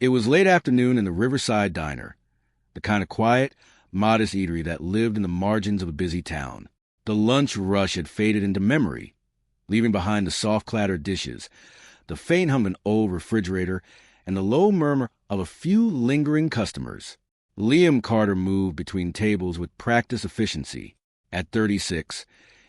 It was late afternoon in the Riverside Diner, the kind of quiet, modest eatery that lived in the margins of a busy town. The lunch rush had faded into memory, leaving behind the soft clatter of dishes, the faint hum of an old refrigerator, and the low murmur of a few lingering customers. Liam Carter moved between tables with practiced efficiency. At 36,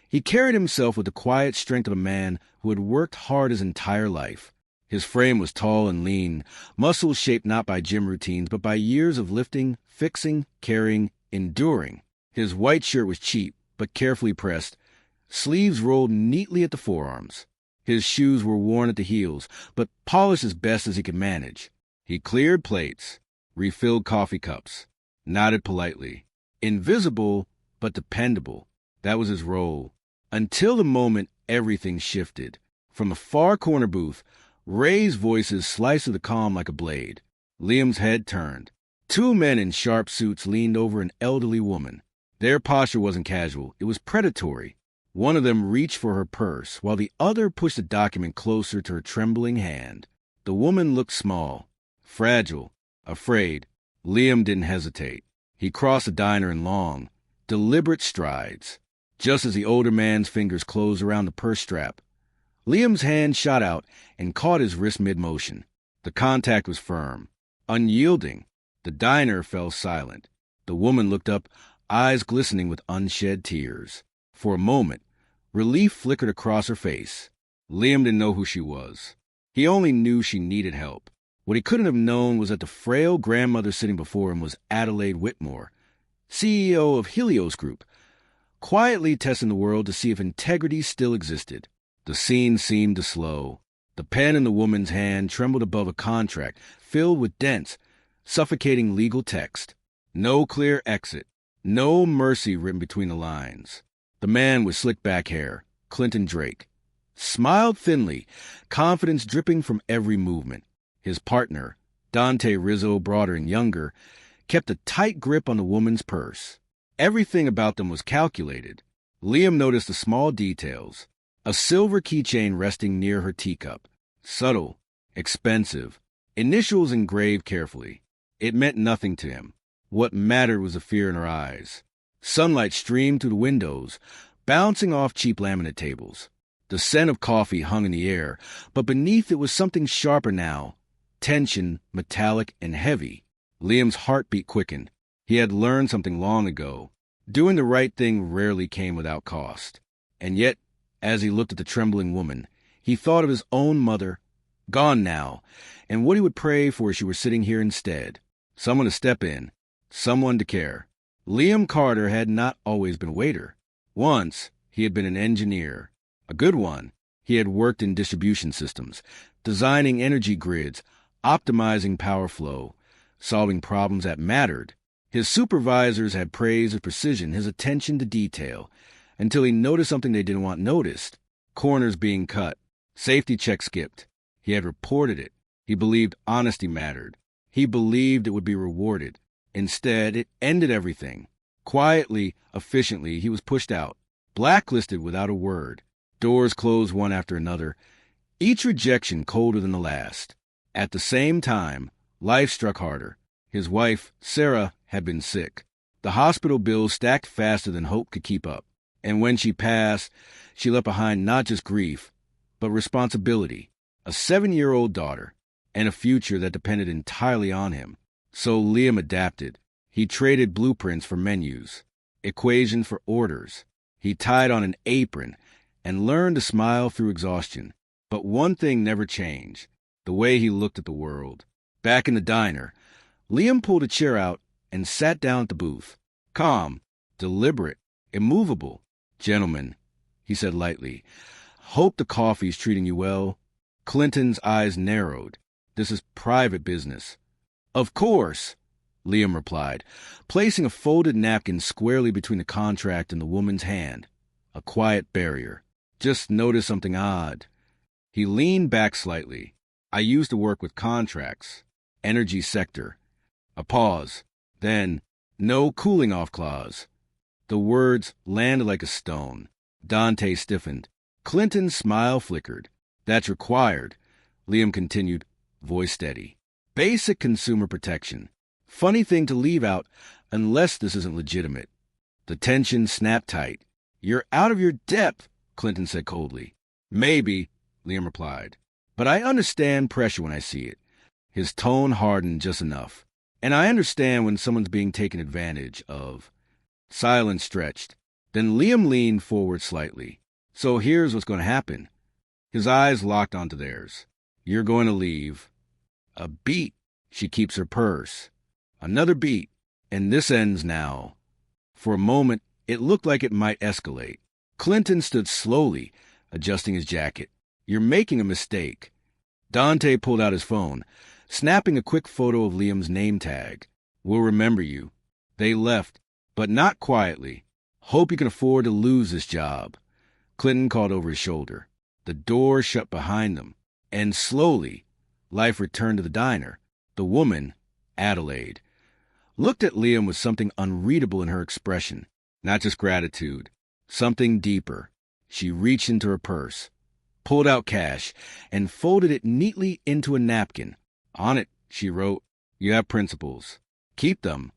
he carried himself with the quiet strength of a man who had worked hard his entire life. His frame was tall and lean, muscles shaped not by gym routines, but by years of lifting, fixing, carrying, enduring. His white shirt was cheap, but carefully pressed, sleeves rolled neatly at the forearms. His shoes were worn at the heels, but polished as best as he could manage. He cleared plates, refilled coffee cups, nodded politely. Invisible, but dependable. That was his role. Until the moment everything shifted. From the far corner booth, Ray's voices sliced through the calm like a blade. Liam's head turned. Two men in sharp suits leaned over an elderly woman. Their posture wasn't casual. It was predatory. One of them reached for her purse, while the other pushed a document closer to her trembling hand. The woman looked small, fragile, afraid. Liam didn't hesitate. He crossed the diner in long, deliberate strides. Just as the older man's fingers closed around the purse strap, Liam's hand shot out and caught his wrist mid-motion. The contact was firm, unyielding. The diner fell silent. The woman looked up, eyes glistening with unshed tears. For a moment, relief flickered across her face. Liam didn't know who she was. He only knew she needed help. What he couldn't have known was that the frail grandmother sitting before him was Adelaide Whitmore, CEO of Helios Group, quietly testing the world to see if integrity still existed. The scene seemed to slow. The pen in the woman's hand trembled above a contract filled with dense, suffocating legal text. No clear exit. No mercy written between the lines. The man with slick back hair, Clinton Drake, smiled thinly, confidence dripping from every movement. His partner, Dante Rizzo, broader and younger, kept a tight grip on the woman's purse. Everything about them was calculated. Liam noticed the small details. A silver keychain resting near her teacup. Subtle, expensive, initials engraved carefully. It meant nothing to him. What mattered was the fear in her eyes. Sunlight streamed through the windows, bouncing off cheap laminate tables. The scent of coffee hung in the air, but beneath it was something sharper now. Tension, metallic and heavy. Liam's heartbeat quickened. He had learned something long ago. Doing the right thing rarely came without cost. And yet, as he looked at the trembling woman, he thought of his own mother, gone now, and what he would pray for if she were sitting here instead. Someone to step in, someone to care. Liam Carter had not always been a waiter. Once, he had been an engineer. A good one. He had worked in distribution systems, designing energy grids, optimizing power flow, solving problems that mattered. His supervisors had praised his precision, his attention to detail, until he noticed something they didn't want noticed. Corners being cut, safety checks skipped. He had reported it. He believed honesty mattered. He believed it would be rewarded. Instead, it ended everything. Quietly, efficiently, he was pushed out, blacklisted without a word. Doors closed one after another, each rejection colder than the last. At the same time, life struck harder. His wife, Sarah, had been sick. The hospital bills stacked faster than hope could keep up. And when she passed, she left behind not just grief, but responsibility, a 7-year-old daughter, and a future that depended entirely on him. So Liam adapted. He traded blueprints for menus, equations for orders. He tied on an apron and learned to smile through exhaustion. But one thing never changed, the way he looked at the world. Back in the diner, Liam pulled a chair out and sat down at the booth. Calm, deliberate, immovable. "Gentlemen," he said lightly, "hope the coffee's treating you well." Clinton's eyes narrowed. "This is private business." "Of course," Liam replied, placing a folded napkin squarely between the contract and the woman's hand. A quiet barrier. "Just noticed something odd." He leaned back slightly. "I used to work with contracts. Energy sector." A pause. Then, "No cooling off clause." The words landed like a stone. Dante stiffened. Clinton's smile flickered. "That's required," Liam continued, voice steady. Basic consumer protection. Funny thing to leave out unless this isn't legitimate. The tension snapped tight. You're out of your depth, Clinton said coldly. Maybe, Liam replied. But I understand pressure when I see it. His tone hardened just enough. And I understand when someone's being taken advantage of. Silence stretched. Then Liam leaned forward slightly. So here's what's going to happen. His eyes locked onto theirs. You're going to leave. A beat. She keeps her purse. Another beat. And this ends now. For a moment, it looked like it might escalate. Clinton stood slowly, adjusting his jacket. You're making a mistake. Dante pulled out his phone, snapping a quick photo of Liam's name tag. We'll remember you. They left, but not quietly. Hope you can afford to lose this job. Clinton called over his shoulder. The door shut behind them, and slowly, life returned to the diner. The woman, Adelaide, looked at Liam with something unreadable in her expression. Not just gratitude, something deeper. She reached into her purse, pulled out cash, and folded it neatly into a napkin. On it, she wrote, "You have principles. Keep them."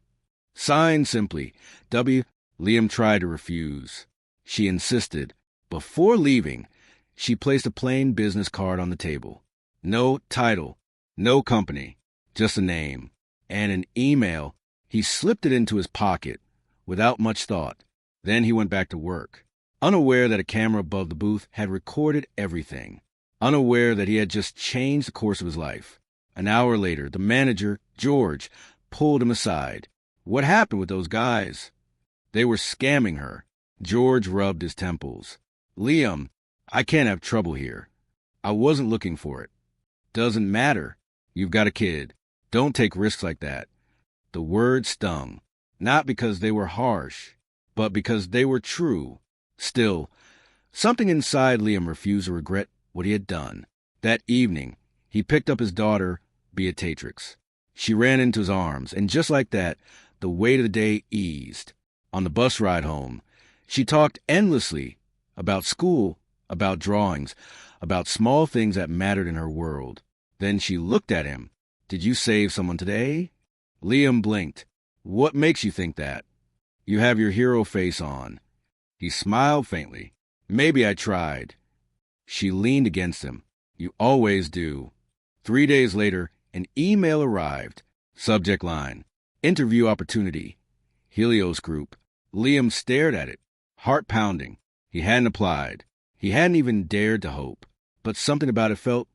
Signed simply, W. Liam tried to refuse. She insisted. Before leaving, she placed a plain business card on the table. No title, no company, just a name. And an email. He slipped it into his pocket without much thought. Then he went back to work, unaware that a camera above the booth had recorded everything, unaware that he had just changed the course of his life. An hour later, the manager, George, pulled him aside. What happened with those guys? They were scamming her. George rubbed his temples. Liam, I can't have trouble here. I wasn't looking for it. Doesn't matter. You've got a kid. Don't take risks like that. The words stung, not because they were harsh, but because they were true. Still, something inside Liam refused to regret what he had done. That evening, he picked up his daughter, Beatrix. She ran into his arms, and just like that, the weight of the day eased. On the bus ride home, she talked endlessly about school, about drawings, about small things that mattered in her world. Then she looked at him. Did you save someone today? Liam blinked. What makes you think that? You have your hero face on. He smiled faintly. Maybe I tried. She leaned against him. You always do. 3 days later, an email arrived. Subject line, interview opportunity. Helios Group. Liam stared at it, heart pounding. He hadn't applied. He hadn't even dared to hope. But something about it felt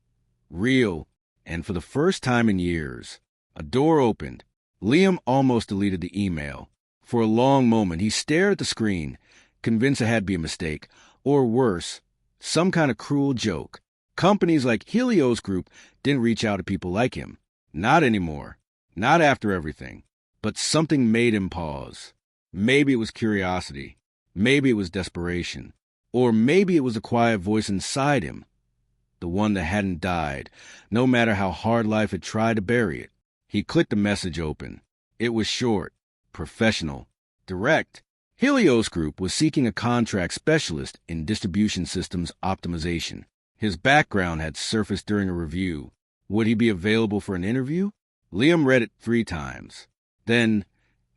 real. And for the first time in years, a door opened. Liam almost deleted the email. For a long moment, he stared at the screen, convinced it had to be a mistake, or worse, some kind of cruel joke. Companies like Helios Group didn't reach out to people like him. Not anymore. Not after everything. But something made him pause. Maybe it was curiosity. Maybe it was desperation. Or maybe it was a quiet voice inside him. The one that hadn't died, no matter how hard life had tried to bury it. He clicked the message open. It was short, professional, direct. Helios Group was seeking a contract specialist in distribution systems optimization. His background had surfaced during a review. Would he be available for an interview? Liam read it 3 times. Then,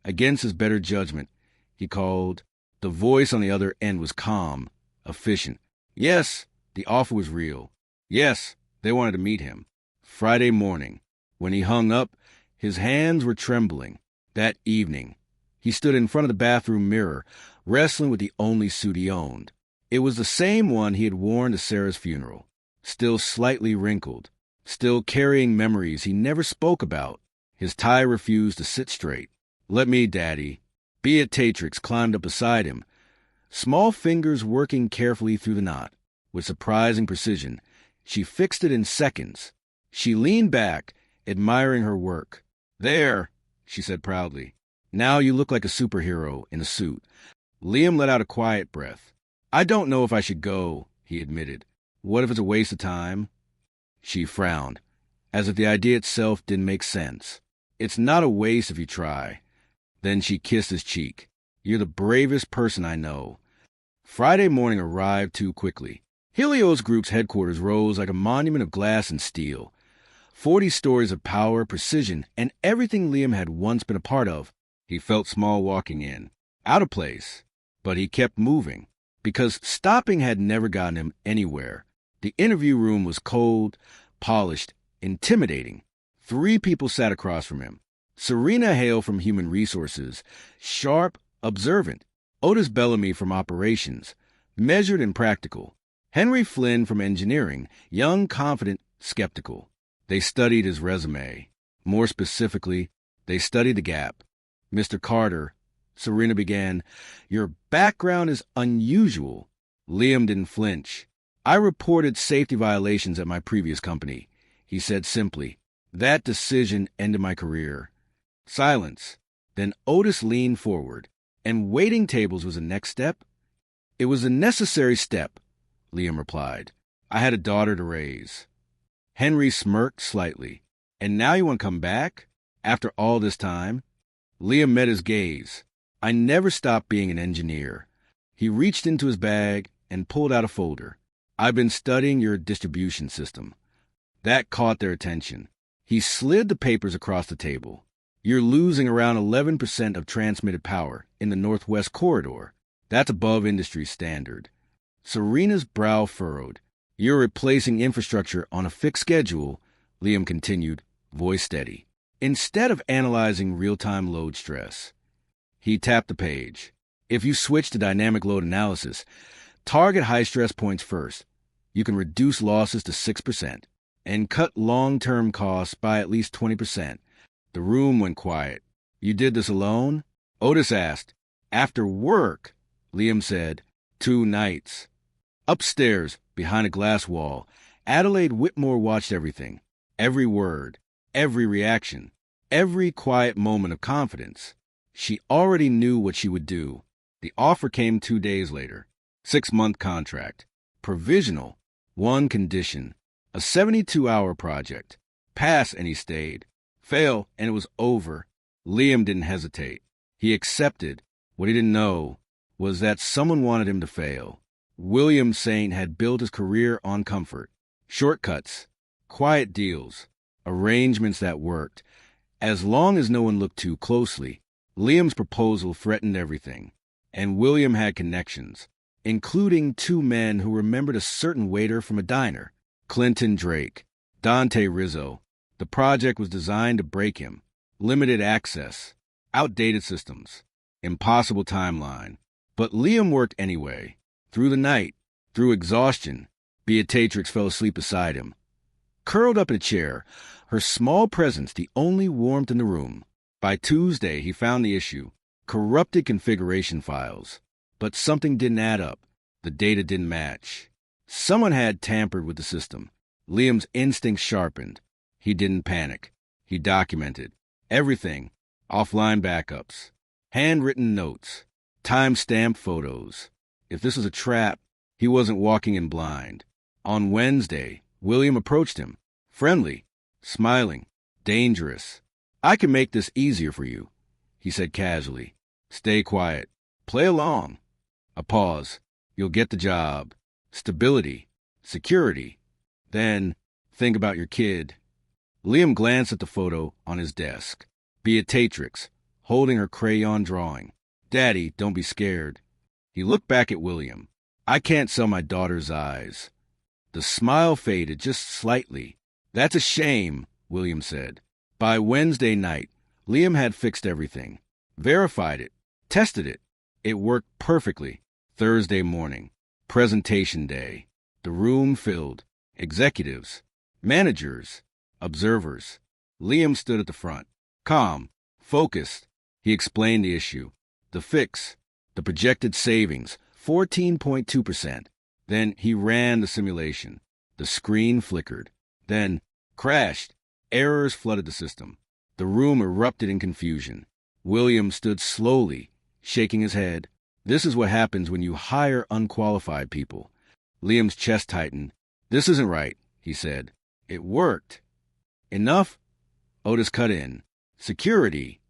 against his better judgment, he called. The voice on the other end was calm, efficient. Yes, the offer was real. Yes, they wanted to meet him. Friday morning, when he hung up, his hands were trembling. That evening, he stood in front of the bathroom mirror, wrestling with the only suit he owned. It was the same one he had worn to Sarah's funeral, still slightly wrinkled, still carrying memories he never spoke about. His tie refused to sit straight. Let me, Daddy. Beatrix climbed up beside him, small fingers working carefully through the knot. With surprising precision, she fixed it in seconds. She leaned back, admiring her work. There, she said proudly. Now you look like a superhero in a suit. Liam let out a quiet breath. I don't know if I should go, he admitted. What if it's a waste of time? She frowned, as if the idea itself didn't make sense. It's not a waste if you try. Then she kissed his cheek. You're the bravest person I know. Friday morning arrived too quickly. Helios Group's headquarters rose like a monument of glass and steel. 40 stories of power, precision, and everything Liam had once been a part of. He felt small walking in, out of place, but he kept moving, because stopping had never gotten him anywhere. The interview room was cold, polished, intimidating. 3 people sat across from him. Serena Hale from Human Resources, sharp, observant. Otis Bellamy from Operations, measured and practical. Henry Flynn from Engineering, young, confident, skeptical. They studied his resume. More specifically, they studied the gap. Mr. Carter, Serena began, your background is unusual. Liam didn't flinch. I reported safety violations at my previous company, he said simply. That decision ended my career. Silence. Then Otis leaned forward. And waiting tables was the next step? It was a necessary step, Liam replied. I had a daughter to raise. Henry smirked slightly. And now you want to come back? After all this time? Liam met his gaze. I never stopped being an engineer. He reached into his bag and pulled out a folder. I've been studying your distribution system. That caught their attention. He slid the papers across the table. You're losing around 11% of transmitted power in the Northwest Corridor. That's above industry standard. Serena's brow furrowed. You're replacing infrastructure on a fixed schedule, Liam continued, voice steady, instead of analyzing real-time load stress. He tapped the page. If you switch to dynamic load analysis, target high-stress points first. You can reduce losses to 6% and cut long-term costs by at least 20%. The room went quiet. You did this alone? Otis asked. After work, Liam said. 2 nights. Upstairs, behind a glass wall, Adelaide Whitmore watched everything. Every word, every reaction, every quiet moment of confidence. She already knew what she would do. The offer came 2 days later. 6-month contract. Provisional. 1 condition. A 72-hour project. Pass and he stayed. Fail and it was over. Liam didn't hesitate. He accepted. What he didn't know was that someone wanted him to fail. William Saint had built his career on comfort. Shortcuts. Quiet deals. Arrangements that worked. As long as no one looked too closely. Liam's proposal threatened everything. And William had connections, including 2 men who remembered a certain waiter from a diner. Clinton Drake. Dante Rizzo. The project was designed to break him. Limited access. Outdated systems. Impossible timeline. But Liam worked anyway. Through the night. Through exhaustion. Beatrix fell asleep beside him. Curled up in a chair, her small presence the only warmth in the room. By Tuesday, he found the issue. Corrupted configuration files. But something didn't add up. The data didn't match. Someone had tampered with the system. Liam's instincts sharpened. He didn't panic. He documented everything. Offline backups. Handwritten notes. Time-stamped photos. If this was a trap, he wasn't walking in blind. On Wednesday, William approached him. Friendly. Smiling. Dangerous. I can make this easier for you, he said casually. Stay quiet. Play along. A pause. You'll get the job. Stability. Security. Then, think about your kid. Liam glanced at the photo on his desk. Beatrix, holding her crayon drawing. Daddy, don't be scared. He looked back at William. I can't sell my daughter's eyes. The smile faded just slightly. That's a shame, William said. By Wednesday night, Liam had fixed everything. Verified it. Tested it. It worked perfectly. Thursday morning. Presentation day. The room filled. Executives. Managers. Observers. Liam stood at the front. Calm. Focused. He explained the issue. The fix. The projected savings. 14.2%. Then he ran the simulation. The screen flickered. Then crashed. Errors flooded the system. The room erupted in confusion. William stood slowly, shaking his head. This is what happens when you hire unqualified people. Liam's chest tightened. This isn't right, he said. It worked. Enough? Otis cut in. Security.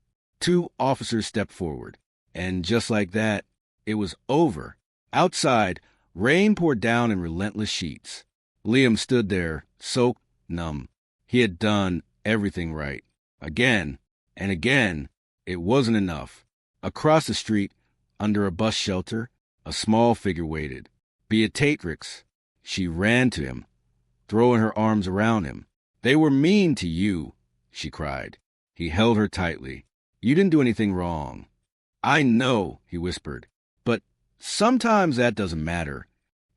2 officers stepped forward. And just like that, it was over. Outside, rain poured down in relentless sheets. Liam stood there, soaked, numb. He had done everything right. Again and again, it wasn't enough. Across the street, under a bus shelter, a small figure waited. Beatrix. She ran to him, throwing her arms around him. "They were mean to you," she cried. He held her tightly. "You didn't do anything wrong." "I know," he whispered, "but sometimes that doesn't matter."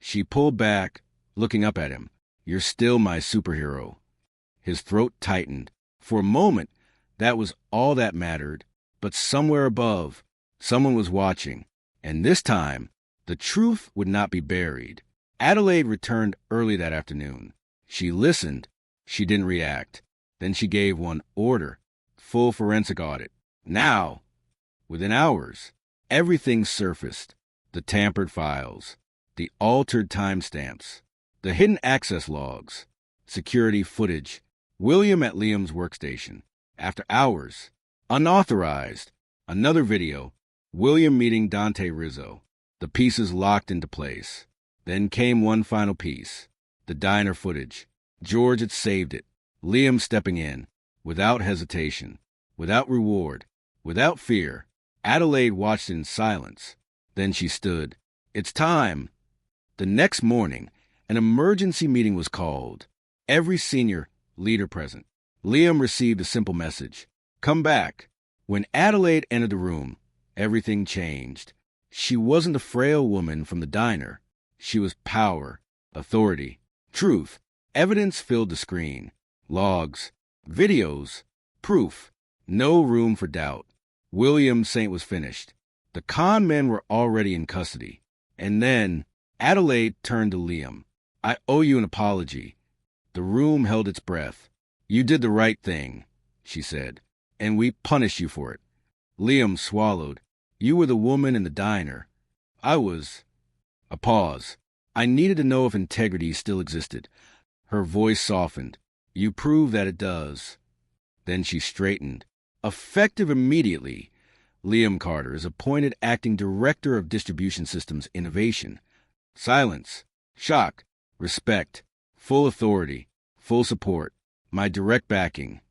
She pulled back, looking up at him. "You're still my superhero." His throat tightened. For a moment, that was all that mattered. But somewhere above, someone was watching. And this time, the truth would not be buried. Adelaide returned early that afternoon. She listened. She didn't react. Then she gave one order. Full forensic audit. Now! Within hours, everything surfaced. The tampered files, the altered timestamps, the hidden access logs, security footage. William at Liam's workstation. After hours, unauthorized. Another video. William meeting Dante Rizzo. The pieces locked into place. Then came one final piece. The diner footage. George had saved it. Liam stepping in. Without hesitation. Without reward. Without fear. Adelaide watched in silence. Then she stood. "It's time." The next morning, an emergency meeting was called. Every senior leader present. Liam received a simple message. "Come back." When Adelaide entered the room, everything changed. She wasn't a frail woman from the diner. She was power, authority, truth. Evidence filled the screen. Logs, videos, proof. No room for doubt. William Saint was finished. The con men were already in custody. And then Adelaide turned to Liam. "I owe you an apology." The room held its breath. "You did the right thing," she said, "and we punished you for it." Liam swallowed. "You were the woman in the diner. I was—" A pause. "I needed to know if integrity still existed." Her voice softened. "You prove that it does." Then she straightened. Effective immediately, Liam Carter is appointed acting director of Distribution Systems Innovation. Silence. Shock. Respect. Full authority. Full support. My direct backing.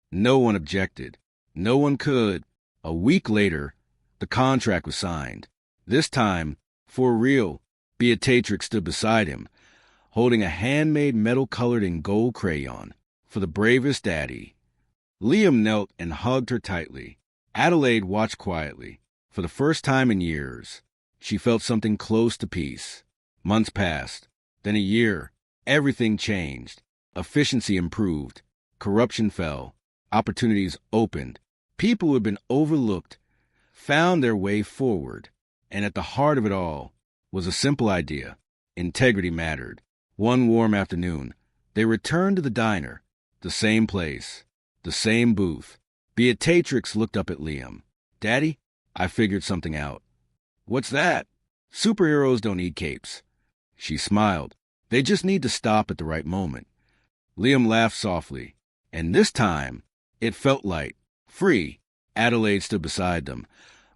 No one objected. No one could. A week later, the contract was signed. This time, for real, Beatrix stood beside him, holding a handmade metal colored in gold crayon. For the bravest daddy. Liam knelt and hugged her tightly. Adelaide watched quietly. For the first time in years, she felt something close to peace. Months passed. Then a year. Everything changed. Efficiency improved. Corruption fell. Opportunities opened. People who had been overlooked found their way forward. And at the heart of it all was a simple idea. Integrity mattered. One warm afternoon, they returned to the diner. The same place. The same booth. Beatrix looked up at Liam. "Daddy, I figured something out." "What's that?" "Superheroes don't need capes." She smiled. "They just need to stop at the right moment." Liam laughed softly. And this time, it felt light, free. Adelaide stood beside them,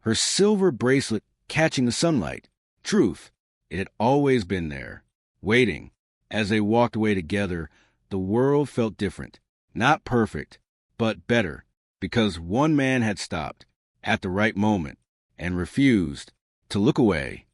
her silver bracelet catching the sunlight. Truth. It had always been there, waiting. As they walked away together, the world felt different. Not perfect, but better, because one man had stopped at the right moment and refused to look away.